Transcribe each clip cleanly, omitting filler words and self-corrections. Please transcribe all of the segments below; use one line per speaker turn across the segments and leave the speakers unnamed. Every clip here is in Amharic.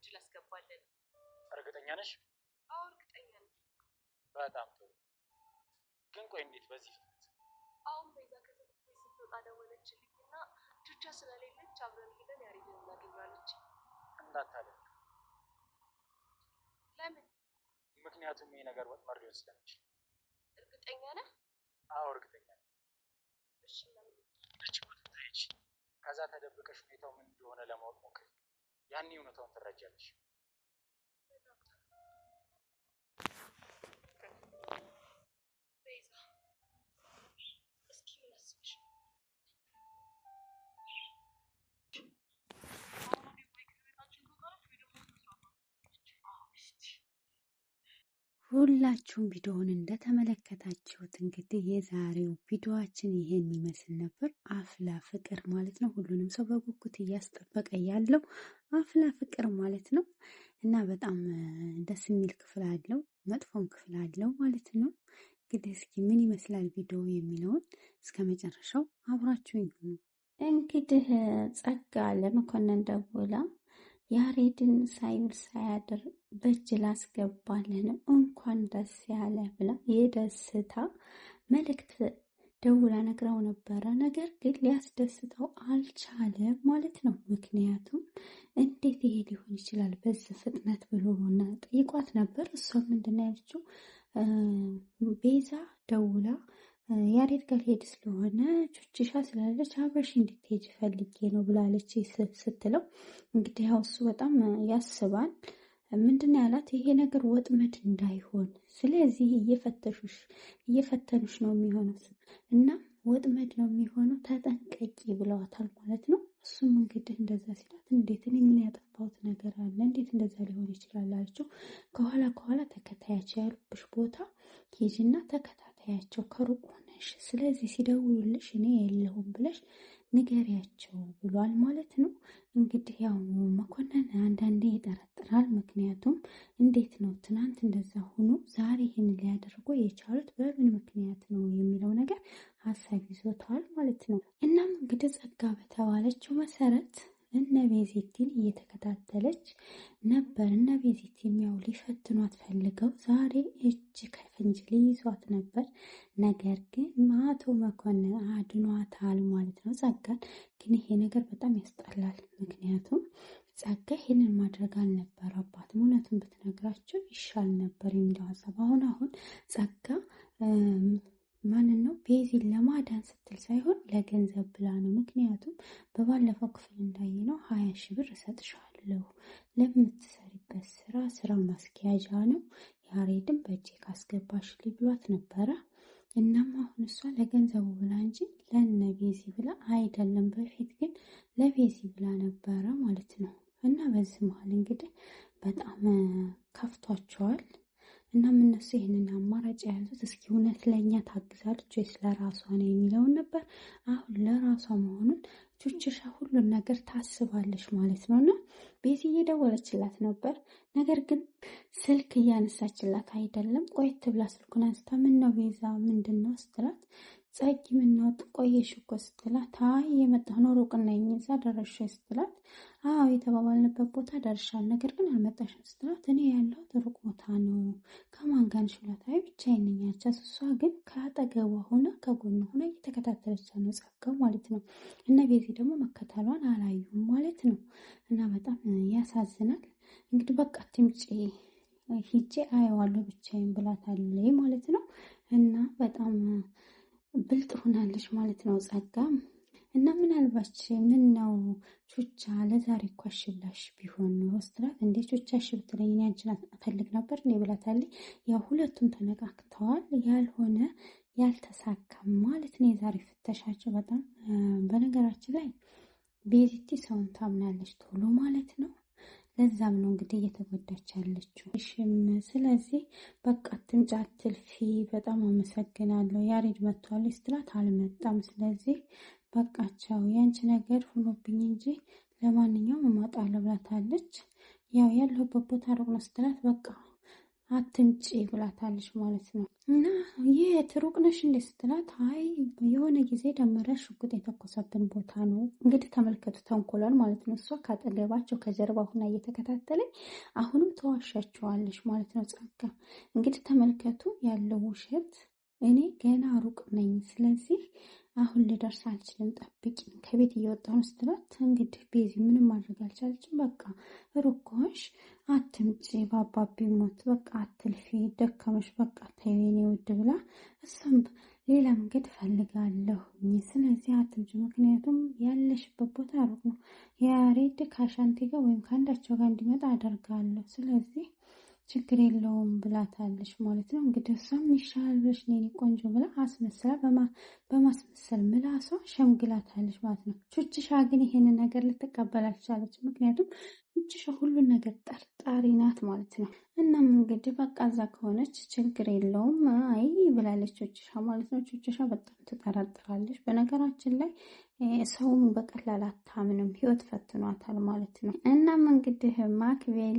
እጅ ላስገባለን።
እርግጠኛ ነሽ?
አዎ እርግጠኛ ነኝ።
በጣም ጥሩ። ግን ቆይ እንዴት በዚህ ፍጥነት?
አሁን ቤዛ ከትምህርት ቤት ስትወጣ ደወለችልኝና ቹቻ ስለሌለች አብረን ሄደን ያሬድን እናገኘዋለች።
እንዳታደርግ።
ለምን?
ምክንያቱም ይሄ ነገር ወጥመድ ሊሆን ስለሚችል።
እርግጠኛ ነህ?
አዎ እርግጠኛ ነኝ።
እሺ ለምን?
ከዛ ተደብቀሽ ሁኔታው ምን እንደሆነ ለማወቅ ሞክሪ። ያኔ እውነታውን ትረጃለሽ።
ቤዛ እስኪ ምን አስበሽ?
ሁላችሁም ቪዲዮውን እንደተመለከታችሁት እንግዲህ የዛሬው ቪዲዮአችን ይሄን ይመስል ነበር። አፍላ ፍቅር ማለት ነው። ሁሉንም ሰው በጉጉት እያስጠበቀ ያለው አፍላ ፍቅር ማለት ነው እና በጣም ደስ የሚል ክፍል አለው፣ መጥፎም ክፍል አለው ማለት ነው። እንግዲህ እስኪ ምን ይመስላል ቪዲዮ የሚለውን እስከ መጨረሻው አብራችሁ ይሁኑ። እንግዲህ ጸጋ ለመኮንን ደውላ ያሬድን ሳይውል ሳያድር በእጅ ላስገባልህ ነው እንኳን ደስ ያለ ብላ የደስታ መልእክት ደውላ ነግራው ነበረ። ነገር ግን ሊያስደስተው አልቻለም ማለት ነው። ምክንያቱም እንዴት ይሄ ሊሆን ይችላል በዚህ ፍጥነት ብሎ ጠይቋት ነበር። እሷ ምንድን ነው ያለችው? ቤዛ ደውላ ያሬድ ጋር ሄድ ስለሆነ ቹችሻ ስላለች አብረሽ እንድትሄጂ ፈልጌ ነው ብላለች ስትለው፣ እንግዲህ ያው እሱ በጣም ያስባል። ምንድነው ያላት? ይሄ ነገር ወጥመድ እንዳይሆን ስለዚህ እየፈተኑሽ ነው የሚሆነው እና ወጥመድ ነው የሚሆነው ተጠንቀቂ ብለዋታል ማለት ነው። እሱም እንግዲህ እንደዛ ሲላት፣ እንዴት እኔ ምን ያጠፋሁት ነገር አለ? እንዴት እንደዛ ሊሆን ይችላል አለችው። ከኋላ ተከታያቸው ያሉብሽ ቦታ ሂጂና ተከታታያቸው ከሩቅ ሆነሽ፣ ስለዚህ ሲደውሉልሽ እኔ የለሁም ብለሽ ንገሪያቸው ብሏል ማለት ነው። እንግዲህ ያው መኮንን አንዳንዴ ይጠረጥራል። ምክንያቱም እንዴት ነው ትናንት እንደዛ ሆኖ ዛሬ ይህን ሊያደርጉ የቻሉት በምን ምክንያት ነው የሚለው ነገር ሀሳብ ይዞታል ማለት ነው። እናም እንግዲህ ጸጋ በተባለችው መሰረት እነ ቤዚቲን እየተከታተለች ነበር። እነ ቤዚቲም ያው ሊፈትኗት ፈልገው ዛሬ እጅ ከፍንጅ ሊይዟት ነበር። ነገር ግን አቶ መኮንን አድኗታል ማለት ነው ጸጋን። ግን ይሄ ነገር በጣም ያስጠላል። ምክንያቱም ጸጋ ይሄንን ማድረግ አልነበረባትም። እውነቱን ብትነግራቸው ይሻል ነበር የሚለው ሀሳብ አሁን ጸጋ ማንን ነው ቤዚን ለማዳን ስትል ሳይሆን ለገንዘብ ብላ ነው። ምክንያቱም በባለፈው ክፍል እንዳየነው 20 ሺህ ብር እሰጥሻለሁ ለምትሰሪበት ስራ ማስኪያጃ ነው፣ ያሬድን በእጄ ካስገባሽልኝ ብሏት ነበረ። እናም አሁን እሷ ለገንዘቡ ብላ እንጂ ለነ ቤዚ ብላ አይደለም። በፊት ግን ለቤዚ ብላ ነበረ ማለት ነው። እና በዚህ መሀል እንግዲህ በጣም ከፍቷቸዋል። እናም እነሱ ይህንን አማራጭ የያዙት እስኪ እውነት ለእኛ ታግዛለች ወይስ ለራሷ ነው የሚለውን ነበር። አሁን ለራሷ መሆኑን ቹችሻ ሁሉን ነገር ታስባለች ማለት ነው። እና ቤዚ እየደወለችላት ነበር። ነገር ግን ስልክ እያነሳችላት አይደለም። ቆየት ብላ ስልኩን አንስታ ምነው ቤዛ ምንድን ነው ስትላት፣ ጸጊ ምነው ቆየሽ እኮ ስትላት፣ አይ የመጣሁ ነው ሩቅ ነኝ እዛ ደረስሽ ስትላት፣ አዎ የተባባልንበት ቦታ ደርሻል፣ ነገር ግን አልመጣሽም ስትላት፣ እኔ ያለሁት ሩቅ ቦታ ነው ከማን ጋር ነሽ ብላት፣ አይ ብቻዬን ነኝ አለቻት። እሷ ግን ከአጠገቧ ሆና ከጎኗ ሆና እየተከታተለች ነው ጸጋው ማለት ነው። እነ ቤዚ ደግሞ መከተሏን አላዩም ማለት ነው። እና በጣም ያሳዝናል። እንግዲህ በቃ ትምጪ ሂጄ አየዋለሁ ብቻዬን ብላታለች ማለት ነው። እና በጣም ብልጥ ሆናለች ማለት ነው ጸጋ። እና ምናልባች ምን ነው ቹቻ ለዛሬ እኮ እሺ ብላሽ ቢሆን ነው ስትላት፣ እንዴ ቹቻ እሺ ብትለኝ እኔ አንቺን እፈልግ ነበር እንዴ ብላታለች። ያው ሁለቱም ተነቃቅተዋል። ያልሆነ ያልተሳካም ማለት ነው የዛሬ ፍተሻቸው በጣም በነገራችን ላይ ቤዚቲ ሰውን ታምናለች ቶሎ ማለት ነው። ለዛም ነው እንግዲህ እየተጎዳች ያለችው። ስለዚህ በቃ አትምጪ አትልፊ፣ በጣም አመሰግናለሁ ያሬድ መጥቷል ስትላት አልመጣም፣ ስለዚህ በቃቸው ያንቺ ነገር ሆኖብኝ እንጂ ለማንኛውም እመጣለሁ ብላታለች። ያው ያለሁበት ቦታ ሩቅ ነው ስትላት፣ በቃ አትምጪ ብላታለች ማለት ነው። እና የት ሩቅ ነሽ እንዴ ስትላት፣ አይ የሆነ ጊዜ ደመረ ሽጉጥ የተኮሰብን ቦታ ነው። እንግዲህ ተመልከቱ ተንኮሏል ማለት ነው። እሷ ካጠገባቸው ከጀርባ ሁና እየተከታተለኝ አሁንም ተዋሻቸዋለች ማለት ነው። ጸጋ እንግዲህ ተመልከቱ ያለው ውሸት። እኔ ገና ሩቅ ነኝ፣ ስለዚህ አሁን ልደርስ አልችልም፣ ጠብቂኝ ከቤት እየወጣሁ ነው ስትላት፣ እንግዲህ ቤዚ ምንም ማድረግ አልቻለችም። በቃ ሩቅ ከሆንሽ አትምጪ፣ በአባቢ ሞት በቃ አትልፊ፣ ደከመሽ፣ በቃ ተይው የኔ ውድ ብላ እሷም ሌላ መንገድ ፈልጋለሁ፣ ስለዚህ አትምጪ፣ ምክንያቱም ያለሽበት ቦታ ሩቅ ነው፣ ያሬድ ከአሻንቴ ጋር ወይም ከአንዳቸው ጋር እንዲመጣ አደርጋለሁ፣ ስለዚህ ችግር የለውም ብላታለች ማለት ነው። እንግዲህ እሷም ይሻልሽ የኔ ቆንጆ ብላ አስመስላ በማስመሰል ምላሷ ሸምግላታለች ማለት ነው። ቹችሻ ግን ይሄንን ነገር ልትቀበል አልቻለች። ምክንያቱም ቹችሻ ሁሉን ነገር ጠርጣሪ ናት ማለት ነው። እናም እንግዲህ በቃ እዛ ከሆነች ችግር የለውም አይ ብላለች ቹችሻ ማለት ነው። ቹችሻ በጣም ትጠራጥራለች። በነገራችን ላይ ሰውም በቀላል አታምንም፣ ህይወት ፈትኗታል ማለት ነው። እናም እንግዲህ ማክቤል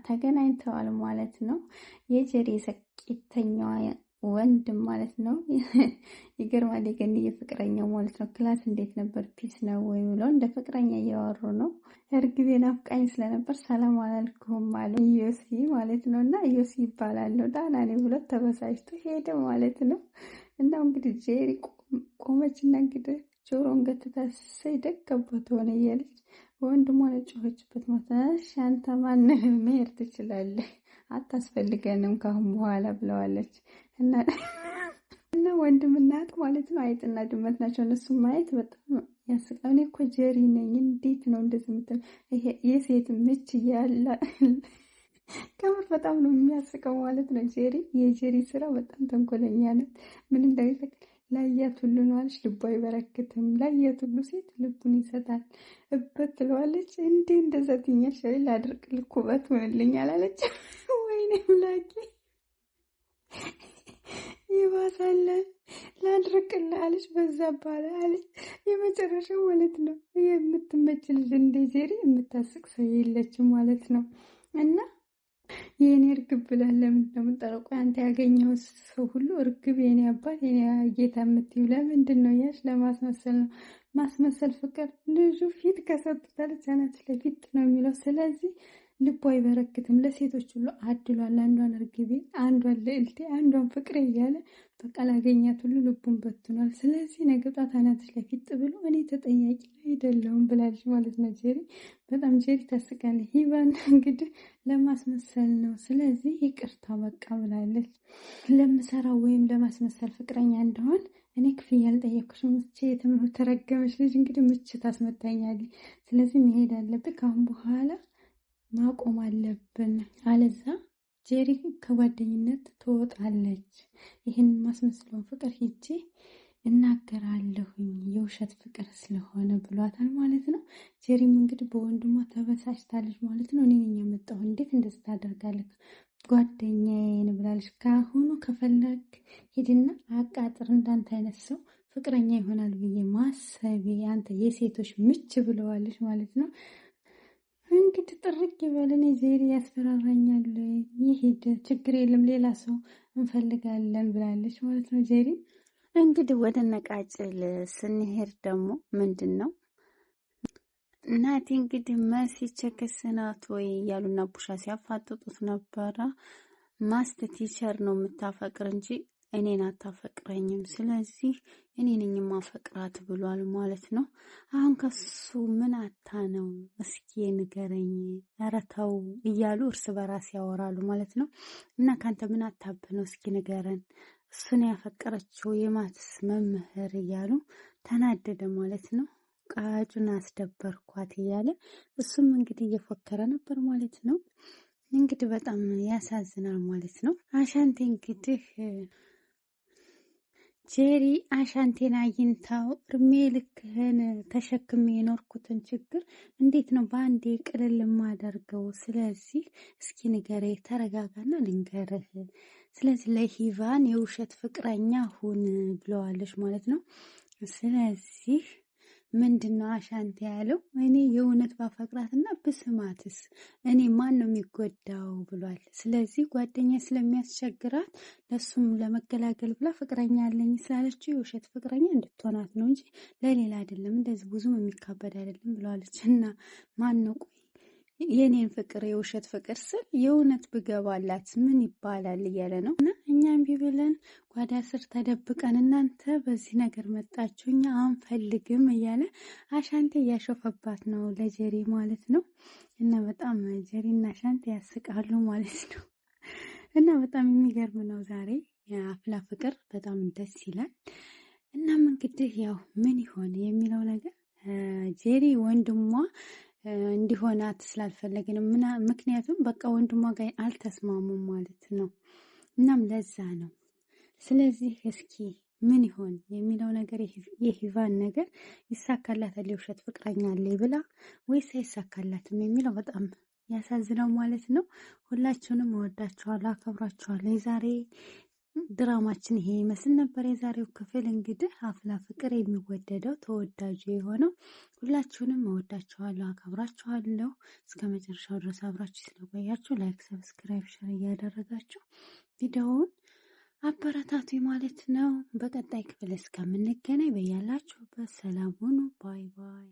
ተገናኝተዋል ማለት ነው። የጀሪ ሰቂተኛዋ ወንድም ማለት ነው። ይገርማል። የገንዬ ፍቅረኛው ማለት ነው። ክላስ እንዴት ነበር ፒስ ነው ወይ ብለው እንደ ፍቅረኛ እያወሩ ነው። እርግቤ ናፍቃኝ ስለነበር ሰላም አላልኩም አለ ዮሲ ማለት ነው። እና ዮሲ ይባላለሁ ዳና ነኝ ብሎ ተበሳጭቶ ሄደ ማለት ነው። እና እንግዲህ ጄሪ ቆመችና እንግዲህ ጆሮን ገትታ ደገባት ሆነ እያለች ወንድሟ ጮኸችበት ማለት ነው። እሺ አንተ ማነህ? መሄድ ትችላለህ፣ አታስፈልገንም ካሁን በኋላ ብለዋለች። እና ወንድምና እህት ማለት ነው አይጥና ድመት ናቸው። እነሱ ማየት በጣም ያስቃል። እኔ እኮ ጀሪ ነኝ፣ እንዴት ነው እንደዚህ የምትል? ይሄ የሴት ምች እያለ ከምር በጣም ነው የሚያስቀው ማለት ነው። የጀሪ ስራ በጣም ተንኮለኛ ናት። ምን እንደሚፈቅ ላያት ሁሉ ነው አለች። ልቧ አይበረክትም። ላያት ሁሉ ሴት ልቡን ይሰጣል። እበት ትለዋለች። እንዴ እንደዛ ትኛሽ ላድርቅልህ ኩበት ሆንልኛል አለች። ወይኔ ምላቂ ይባሳለ ላድርቅልህ አለች። በዛ ባለ አለች። የመጨረሻው ማለት ነው። የምትመች ልጅ እንደ ጄሪ የምታስቅ ሰው የለችም ማለት ነው። እና የኔ እርግብ ብለህ ለምንድን ነው የምጠራው? ቆይ አንተ ያገኘው ሰው ሁሉ እርግብ የኔ አባት የኔ ጌታ የምትይው ለምንድን ነው? ያች ለማስመሰል ነው። ማስመሰል ፍቅር ልጁ ፊት ከሰጡታለች አናት ለፊት ነው የሚለው። ስለዚህ ልቡ አይበረክትም። ለሴቶች ሁሉ አድሏል። አንዷን እርግቤ፣ አንዷን ልዕልቴ፣ አንዷን ፍቅሬ እያለ በቃ ላገኛት ሁሉ ልቡን በትኗል። ስለዚህ ነገ ጧት አናትሽ ለፊት ብሎ እኔ ተጠያቂ አይደለሁም ብላለች ማለት ነው ጄሪ። በጣም ጄሪ ታስቃለች። ሂባን እንግዲህ ለማስመሰል ነው። ስለዚህ ይቅርታ በቃ ብላለች። ለምሰራው ወይም ለማስመሰል ፍቅረኛ እንደሆን እኔ ክፍያ አልጠየኩሽም። ምቼ የተረገመች ልጅ እንግዲህ ምች ታስመታኛለች። ስለዚህ መሄድ አለብን ካሁን በኋላ ማቆም አለብን፣ አለዛ ጄሪ ከጓደኝነት ትወጣለች። ይህን ማስመስለውን ፍቅር ሂጄ እናገራለሁኝ የውሸት ፍቅር ስለሆነ ብሏታል ማለት ነው። ጄሪም እንግዲህ በወንድሟ ተበሳጭታለች ማለት ነው። እኔ ነኝ ያመጣሁ፣ እንዴት እንደዚህ ታደርጋለህ ጓደኛዬን ብላለች። ከአሁኑ ከፈለግ ሂድና አቃጥር፣ እንዳንተ አይነት ሰው ፍቅረኛ ይሆናል ብዬ ማሰቤ አንተ የሴቶች ምች ብለዋለች ማለት ነው። እንግዲህ ጥርቅ ይበልን። ጄሪ ያስፈራራኛል፣ ይሄድ ችግር የለም ሌላ ሰው እንፈልጋለን ብላለች ማለት ነው ጄሪ። እንግዲህ ወደ ነቃጭል ስንሄድ ደግሞ ምንድን ነው እናቴ እንግዲህ መሲ ቸክስ ናት ወይ እያሉና ቡሻ ሲያፋጥጡት ነበረ። ማስት ቲቸር ነው የምታፈቅር እንጂ እኔን አታፈቅረኝም፣ ስለዚህ እኔ ነኝ ማፈቅራት ብሏል ማለት ነው። አሁን ከሱ ምን አታ ነው እስኪ ንገረኝ፣ ኧረ ተው እያሉ እርስ በራስ ያወራሉ ማለት ነው። እና ካንተ ምን አታብ ነው እስኪ ንገረን፣ እሱን ያፈቀረችው የማትስ መምህር እያሉ ተናደደ ማለት ነው። ቃጩን አስደበርኳት እያለ እሱም እንግዲህ እየፎከረ ነበር ማለት ነው። እንግዲህ በጣም ያሳዝናል ማለት ነው። አሻንቴ እንግዲህ ጄሪ አሻንቴን አግኝታው እድሜ ልክህን ተሸክሜ የኖርኩትን ችግር እንዴት ነው በአንዴ ቅልል የማደርገው? ስለዚህ እስኪ ንገረኝ፣ ተረጋጋና ልንገርህ። ስለዚህ ለሂቫን የውሸት ፍቅረኛ ሁን ብለዋለች ማለት ነው። ስለዚህ ምንድነው አሻንቴ ያለው? እኔ የእውነት ባፈቅራትና ብስማትስ እኔ ማን ነው የሚጎዳው ብሏል። ስለዚህ ጓደኛ ስለሚያስቸግራት ለሱም ለመገላገል ብላ ፍቅረኛ አለኝ ስላለችው የውሸት ፍቅረኛ እንድትሆናት ነው እንጂ ለሌላ አይደለም። እንደዚህ ብዙም የሚካበድ አይደለም ብለዋለች። እና ማን ነው ቆይ የኔን ፍቅር የውሸት ፍቅር ስል የእውነት ብገባላት ምን ይባላል እያለ ነው። እና እኛም ቢብለን ጓዳ ስር ተደብቀን እናንተ በዚህ ነገር መጣችሁ እኛ አንፈልግም እያለ አሻንቴ እያሾፈባት ነው ለጀሪ ማለት ነው። እና በጣም ጀሪና አሻንቴ ያስቃሉ ማለት ነው። እና በጣም የሚገርም ነው ዛሬ የአፍላ ፍቅር በጣም ደስ ይላል። እናም እንግዲህ ያው ምን ይሆን የሚለው ነገር ጀሪ ወንድሟ እንዲሆናት ስላልፈለገ ነው። ምክንያቱም በቃ ወንድሟ ጋር አልተስማሙም ማለት ነው። እናም ለዛ ነው። ስለዚህ እስኪ ምን ይሆን የሚለው ነገር የሂቫን ነገር ይሳካላታል የውሸት ፍቅረኛ አለኝ ብላ ወይስ አይሳካላትም የሚለው በጣም ያሳዝነው ማለት ነው። ሁላችሁንም እወዳችኋለሁ፣ አከብራችኋለሁ። የዛሬ ድራማችን ይሄ ይመስል ነበር። የዛሬው ክፍል እንግዲህ አፍላ ፍቅር የሚወደደው ተወዳጁ የሆነው ሁላችሁንም እወዳችኋለሁ፣ አከብራችኋለሁ። እስከ መጨረሻው ድረስ አብራችሁ ስለቆያችሁ ላይክ፣ ሰብስክራይብ፣ ሸር እያደረጋችሁ ቪዲዮውን አበረታቱ ማለት ነው። በቀጣይ ክፍል እስከምንገናኝ በያላችሁበት ሰላም ሁኑ። ባይ ባይ።